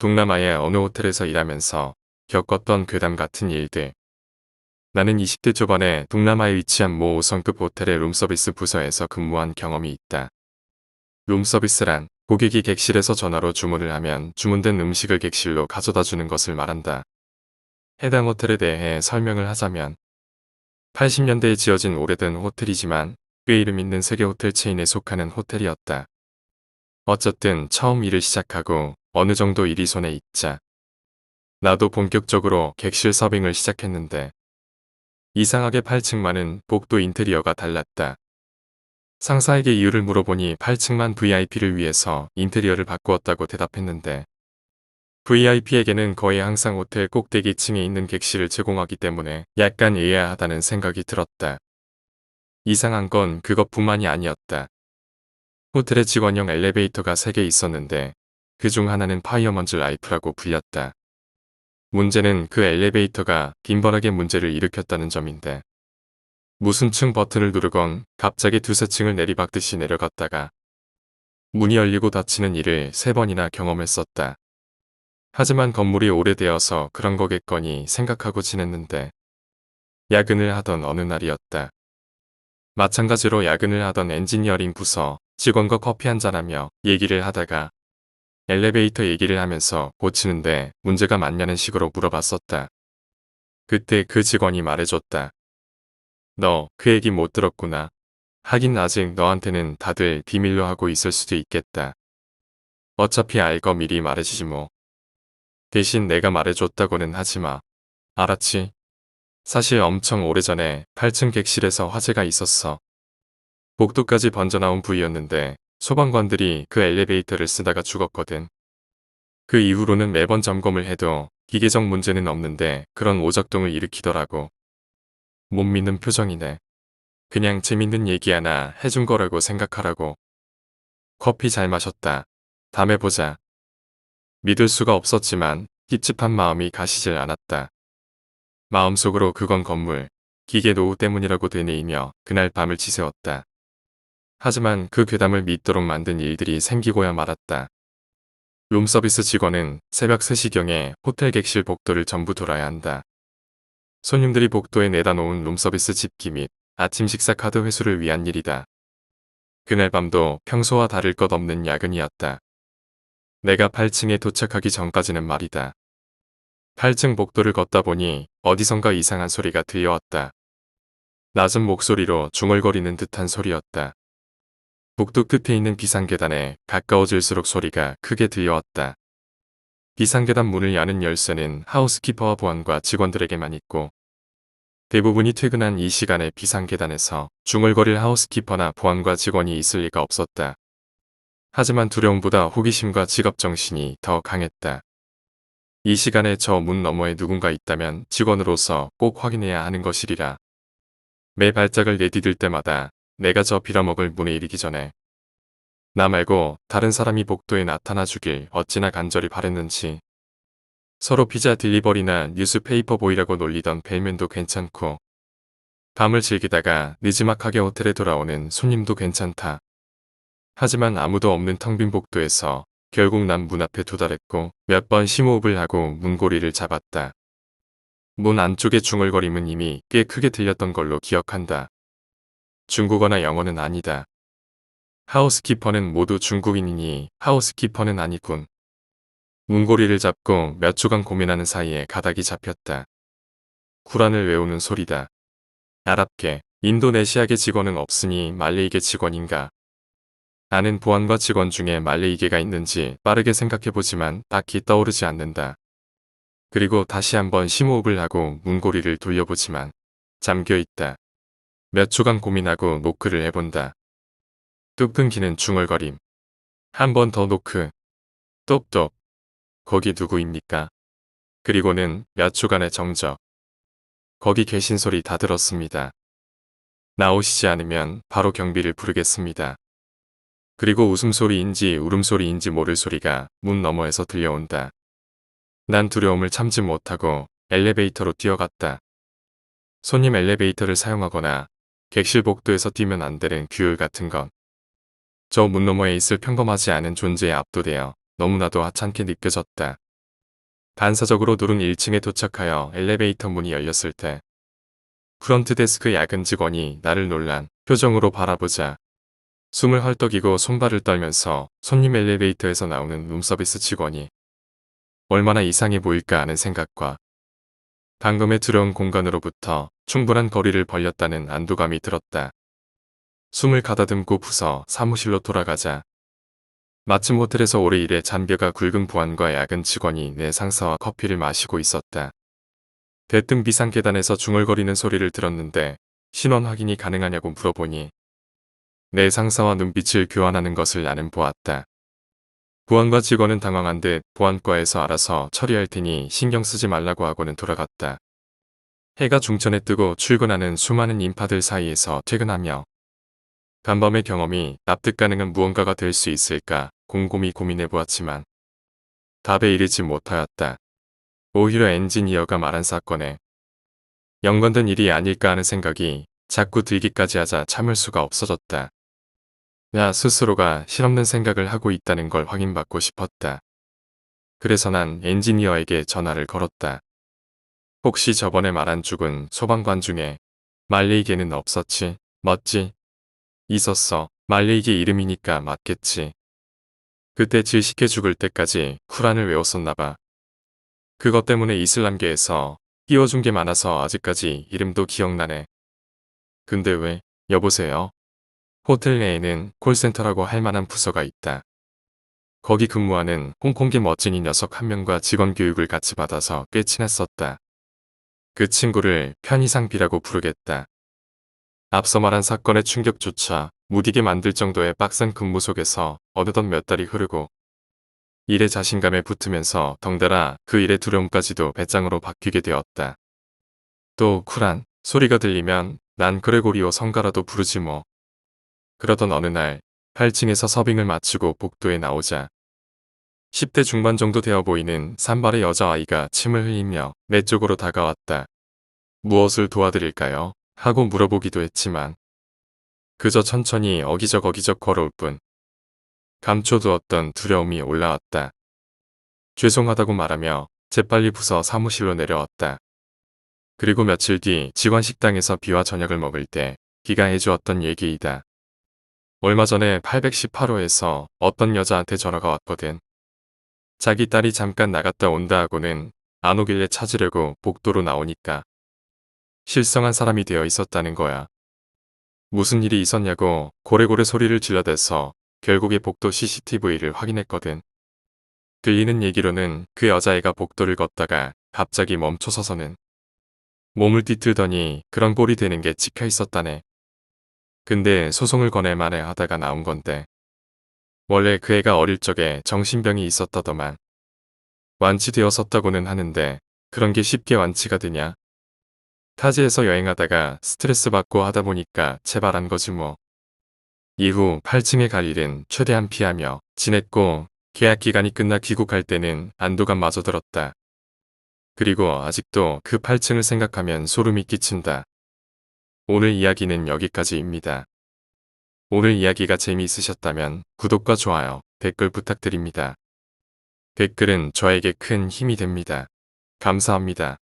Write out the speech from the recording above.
동남아의 어느 호텔에서 일하면서 겪었던 괴담 같은 일들. 나는 20대 초반에 동남아에 위치한 모 5성급 호텔의 룸서비스 부서에서 근무한 경험이 있다. 룸서비스란 고객이 객실에서 전화로 주문을 하면 주문된 음식을 객실로 가져다 주는 것을 말한다. 해당 호텔에 대해 설명을 하자면 80년대에 지어진 오래된 호텔이지만 꽤 이름 있는 세계 호텔 체인에 속하는 호텔이었다. 어쨌든 처음 일을 시작하고 어느 정도 일이 손에 익자 나도 본격적으로 객실 서빙을 시작했는데 이상하게 8층만은 복도 인테리어가 달랐다. 상사에게 이유를 물어보니 8층만 VIP를 위해서 인테리어를 바꾸었다고 대답했는데 VIP에게는 거의 항상 호텔 꼭대기층에 있는 객실을 제공하기 때문에 약간 의아하다는 생각이 들었다. 이상한 건 그것뿐만이 아니었다. 호텔의 직원용 엘리베이터가 3개 있었는데 그중 하나는 파이어먼즈 라이프라고 불렸다. 문제는 그 엘리베이터가 빈번하게 문제를 일으켰다는 점인데 무슨 층 버튼을 누르건 갑자기 두세 층을 내리박듯이 내려갔다가 문이 열리고 닫히는 일을 3번이나 경험했었다. 하지만 건물이 오래되어서 그런 거겠거니 생각하고 지냈는데 야근을 하던 어느 날이었다. 마찬가지로 야근을 하던 엔지니어링 부서 직원과 커피 한잔하며 얘기를 하다가 엘리베이터 얘기를 하면서 고치는데 문제가 많냐는 식으로 물어봤었다. 그때 그 직원이 말해줬다. 너 그 얘기 못 들었구나. 하긴 아직 너한테는 다들 비밀로 하고 있을 수도 있겠다. 어차피 알 거 미리 말해주지 뭐. 대신 내가 말해줬다고는 하지마. 알았지? 사실 엄청 오래전에 8층 객실에서 화재가 있었어. 복도까지 번져나온 부위였는데 소방관들이 그 엘리베이터를 쓰다가 죽었거든. 그 이후로는 매번 점검을 해도 기계적 문제는 없는데 그런 오작동을 일으키더라고. 못 믿는 표정이네. 그냥 재밌는 얘기 하나 해준 거라고 생각하라고. 커피 잘 마셨다. 다음에 보자. 믿을 수가 없었지만 찝찝한 마음이 가시질 않았다. 마음속으로 그건 건물, 기계 노후 때문이라고 되뇌이며 그날 밤을 지새웠다. 하지만 그 괴담을 믿도록 만든 일들이 생기고야 말았다. 룸서비스 직원은 새벽 3시경에 호텔 객실 복도를 전부 돌아야 한다. 손님들이 복도에 내다 놓은 룸서비스 집기 및 아침 식사 카드 회수를 위한 일이다. 그날 밤도 평소와 다를 것 없는 야근이었다. 내가 8층에 도착하기 전까지는 말이다. 8층 복도를 걷다 보니 어디선가 이상한 소리가 들려왔다. 낮은 목소리로 중얼거리는 듯한 소리였다. 복도 끝에 있는 비상계단에 가까워질수록 소리가 크게 들려왔다. 비상계단 문을 여는 열쇠는 하우스키퍼와 보안과 직원들에게만 있고 대부분이 퇴근한 이 시간에 비상계단에서 중얼거릴 하우스키퍼나 보안과 직원이 있을 리가 없었다. 하지만 두려움보다 호기심과 직업정신이 더 강했다. 이 시간에 저 문 너머에 누군가 있다면 직원으로서 꼭 확인해야 하는 것이리라. 매 발짝을 내디딜 때마다 내가 저 빌어먹을 문에 이르기 전에 나 말고 다른 사람이 복도에 나타나 주길 어찌나 간절히 바랬는지. 서로 피자 딜리버리나 뉴스페이퍼 보이라고 놀리던 벨맨도 괜찮고 밤을 즐기다가 느지막하게 호텔에 돌아오는 손님도 괜찮다. 하지만 아무도 없는 텅 빈 복도에서 결국 난 문 앞에 도달했고 몇 번 심호흡을 하고 문고리를 잡았다. 문 안쪽의 중얼거림은 이미 꽤 크게 들렸던 걸로 기억한다. 중국어나 영어는 아니다. 하우스키퍼는 모두 중국인이니 하우스키퍼는 아니군. 문고리를 잡고 몇 초간 고민하는 사이에 가닥이 잡혔다. 쿠란을 외우는 소리다. 아랍계, 인도네시아계 직원은 없으니 말레이계 직원인가. 아는 보안과 직원 중에 말레이계가 있는지 빠르게 생각해보지만 딱히 떠오르지 않는다. 그리고 다시 한번 심호흡을 하고 문고리를 돌려보지만 잠겨있다. 몇 초간 고민하고 노크를 해본다. 뚝 끊기는 중얼거림. 한 번 더 노크. 똑똑. 거기 누구입니까? 그리고는 몇 초간의 정적. 거기 계신 소리 다 들었습니다. 나오시지 않으면 바로 경비를 부르겠습니다. 그리고 웃음소리인지 울음소리인지 모를 소리가 문 너머에서 들려온다. 난 두려움을 참지 못하고 엘리베이터로 뛰어갔다. 손님 엘리베이터를 사용하거나 객실 복도에서 뛰면 안 되는 규율 같은 건 저 문 너머에 있을 평범하지 않은 존재에 압도되어 너무나도 하찮게 느껴졌다. 반사적으로 누른 1층에 도착하여 엘리베이터 문이 열렸을 때 프런트 데스크 야근 직원이 나를 놀란 표정으로 바라보자 숨을 헐떡이고 손발을 떨면서 손님 엘리베이터에서 나오는 룸서비스 직원이 얼마나 이상해 보일까 하는 생각과 방금의 두려운 공간으로부터 충분한 거리를 벌렸다는 안도감이 들었다. 숨을 가다듬고 부서 사무실로 돌아가자 마침 호텔에서 오래 일해 잔뼈가 굵은 보안과 야근 직원이 내 상사와 커피를 마시고 있었다. 대뜸 비상 계단에서 중얼거리는 소리를 들었는데 신원 확인이 가능하냐고 물어보니 내 상사와 눈빛을 교환하는 것을 나는 보았다. 보안과 직원은 당황한 듯 보안과에서 알아서 처리할 테니 신경 쓰지 말라고 하고는 돌아갔다. 해가 중천에 뜨고 출근하는 수많은 인파들 사이에서 퇴근하며 간밤의 경험이 납득 가능한 무언가가 될 수 있을까 곰곰이 고민해보았지만 답에 이르지 못하였다. 오히려 엔지니어가 말한 사건에 연관된 일이 아닐까 하는 생각이 자꾸 들기까지 하자 참을 수가 없어졌다. 나 스스로가 실없는 생각을 하고 있다는 걸 확인받고 싶었다. 그래서 난 엔지니어에게 전화를 걸었다. 혹시 저번에 말한 죽은 소방관 중에 말레이게는 없었지? 맞지? 있었어. 말레이게 이름이니까 맞겠지. 그때 질식해 죽을 때까지 쿠란을 외웠었나봐. 그것 때문에 이슬람계에서 띄워준 게 많아서 아직까지 이름도 기억나네. 근데 왜? 여보세요? 호텔 내에는 콜센터라고 할 만한 부서가 있다. 거기 근무하는 홍콩계 멋쟁이 녀석 한 명과 직원 교육을 같이 받아서 꽤 친했었다. 그 친구를 편의상비라고 부르겠다. 앞서 말한 사건의 충격조차 무디게 만들 정도의 빡센 근무 속에서 어느덧 몇 달이 흐르고 일의 자신감에 붙으면서 덩달아 그 일의 두려움까지도 배짱으로 바뀌게 되었다. 또 쿨한 소리가 들리면 난 그레고리오 성가라도 부르지 뭐. 그러던 어느 날 8층에서 서빙을 마치고 복도에 나오자 10대 중반 정도 되어 보이는 산발의 여자아이가 침을 흘리며 내 쪽으로 다가왔다. 무엇을 도와드릴까요? 하고 물어보기도 했지만 그저 천천히 어기적 걸어올 뿐 감춰두었던 두려움이 올라왔다. 죄송하다고 말하며 재빨리 부서 사무실로 내려왔다. 그리고 며칠 뒤 직원 식당에서 비와 저녁을 먹을 때 비가 해주었던 얘기이다. 얼마 전에 818호에서 어떤 여자한테 전화가 왔거든. 자기 딸이 잠깐 나갔다 온다 하고는 안 오길래 찾으려고 복도로 나오니까 실성한 사람이 되어 있었다는 거야. 무슨 일이 있었냐고 고래고래 소리를 질러대서 결국에 복도 CCTV를 확인했거든. 들리는 얘기로는 그 여자애가 복도를 걷다가 갑자기 멈춰서서는 몸을 뒤틀더니 그런 꼴이 되는 게 찍혀 있었다네. 근데 소송을 거낼 만해 하다가 나온 건데 원래 그 애가 어릴 적에 정신병이 있었다더만 완치되었었다고는 하는데 그런 게 쉽게 완치가 되냐? 타지에서 여행하다가 스트레스 받고 하다 보니까 재발한 거지 뭐. 이후 8층에 갈 일은 최대한 피하며 지냈고 계약 기간이 끝나 귀국할 때는 안도감마저 들었다. 그리고 아직도 그 8층을 생각하면 소름이 끼친다. 오늘 이야기는 여기까지입니다. 오늘 이야기가 재미있으셨다면 구독과 좋아요, 댓글 부탁드립니다. 댓글은 저에게 큰 힘이 됩니다. 감사합니다.